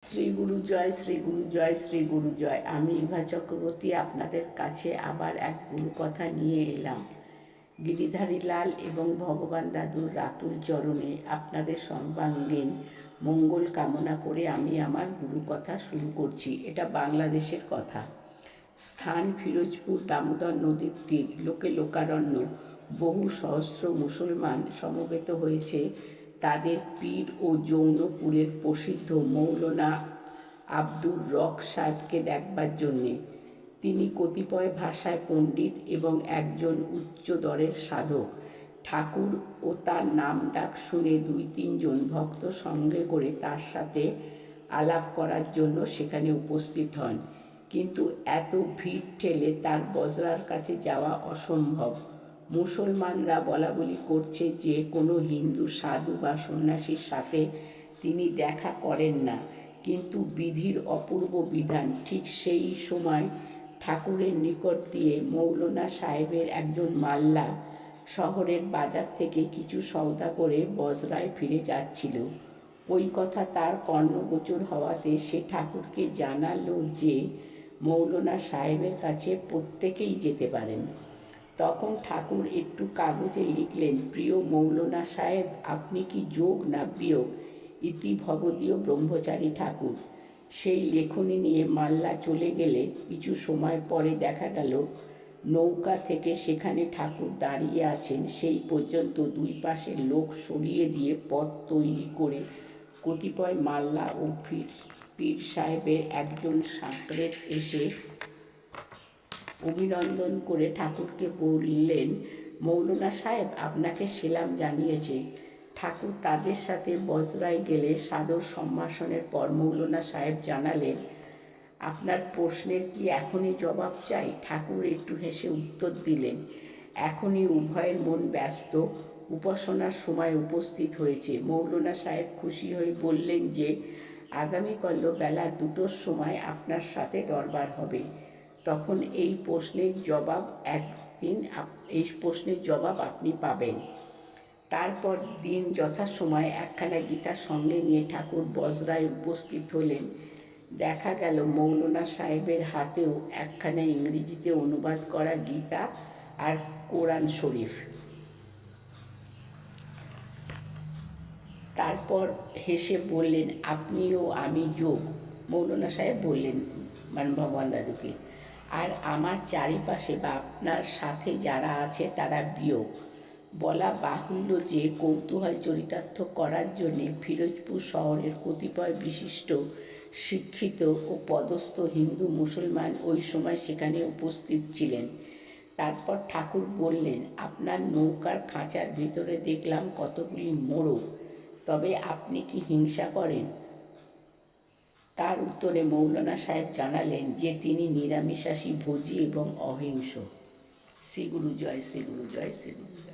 শ্রী গুরু জয়, শ্রী গুরু জয়, শ্রী গুরু জয়। আমি ইভা চক্রবর্তী আপনাদের কাছে আবার এক গুরু কথা নিয়ে এলাম। গিরিধারী লাল এবং ভগবান দাদুর রাতুল চরণে আপনাদের সর্বাঙ্গীন মঙ্গল কামনা করে আমি আমার গুরু কথা শুরু করছি। এটা বাংলাদেশের কথা। স্থান ফিরোজপুর, দামোদর নদীর তীর, লোকে লোকারণ্য। বহু সহস্র মুসলমান সমবেত হয়েছে তাদের পীর ও জৌনপুরের প্রসিদ্ধ মৌলানা আব্দুর রক সাহেবকে দেখবার জন্যে। তিনি কতিপয় ভাষায় পণ্ডিত এবং একজন উচ্চদরের সাধক। ঠাকুর ও তার নাম ডাক শুনে 2-3 জন ভক্ত সঙ্গে করে তার সাথে আলাপ করার জন্য সেখানে উপস্থিত হন, কিন্তু এত ভিড় ঠেলে তার বজরার কাছে যাওয়া অসম্ভব। মুসলমানরা বলাবলি করছে যে কোনো হিন্দু সাধু বা সন্ন্যাসীর সাথে তিনি দেখা করেন না, কিন্তু বিধির অপূর্ব বিধান। ঠিক সেই সময় ঠাকুরের নিকট দিয়ে মৌলানা সাহেবের একজন মাল্লা শহরের বাজার থেকে কিছু সওদা করে বজরায় ফিরে যাচ্ছিল। ওই কথা তার কর্ণগোচর হওয়াতে সে ঠাকুরকে জানালো যে মৌলানা সাহেবের কাছে প্রত্যেকেই যেতে পারেন। তখন ঠাকুর একটু কাগজে লিখলেন, প্রিয় মৌলানা সাহেব, আপনি কি যোগ না বিয়োগ? ইতি ভবদীয় ব্রহ্মচারী ঠাকুর। সেই লেখনী নিয়ে মাল্লা চলে গেলে কিছু সময় পরে দেখা গেল নৌকা থেকে সেখানে ঠাকুর দাঁড়িয়ে আছেন। সেই পর্যন্ত দুই পাশের লোক সরিয়ে দিয়ে পথ তৈরি করে কতিপয় মাল্লা ও পীর সাহেবের একজন সাঁকড়েত এসে অভিনন্দন করে ঠাকুরকে বললেন, মৌলানা সাহেব আপনাকে সেলাম জানিয়েছে। ঠাকুর তাদের সাথে বজরায় গেলে সাদর সম্ভাষণের পর মৌলানা সাহেব জানালেন, আপনার প্রশ্নের কি এখনই জবাব চাই? ঠাকুর একটু হেসে উত্তর দিলেন, এখনই উভয়ের মন ব্যস্ত, উপাসনার সময় উপস্থিত হয়েছে। মৌলানা সাহেব খুশি হয়ে বললেন যে আগামীকাল বেলা 2টোর সময় আপনার সাথে দরবার হবে। তখন এই প্রশ্নের জবাব আপনি পাবেন। তারপর দিন যথাসময়ে একখানা গীতা সঙ্গে নিয়ে ঠাকুর বজরায় উপস্থিত হলেন। দেখা গেল মৌলানা সাহেবের হাতেও একখানা ইংরেজিতে অনুবাদ করা গীতা আর কোরআন শরীফ। তারপর হেসে বললেন, আপনিও আমি যোগ। মৌলানা সাহেব বললেন ভগবান দাদুকে, আর আমার চারিপাশে বা আপনার সাথে যারা আছে তারা বিয়োগ। বলা বাহুল্য যে কৌতূহল চরিতার্থ করার জন্যে ফিরোজপুর শহরের কতিপয় বিশিষ্ট শিক্ষিত ও পদস্থ হিন্দু মুসলমান ওই সময় সেখানে উপস্থিত ছিলেন। তারপর ঠাকুর বললেন, আপনার নৌকার খাঁচার ভিতরে দেখলাম কতগুলি মোড়ক, তবে আপনি কি হিংসা করেন? তার উত্তরে মৌলানা সাহেব জানালেন যে তিনি নিরামিষাশী, ভোজী এবং অহিংস। শ্রী গুরু জয়, শ্রী গুরু জয়, শ্রী গুরু জয়।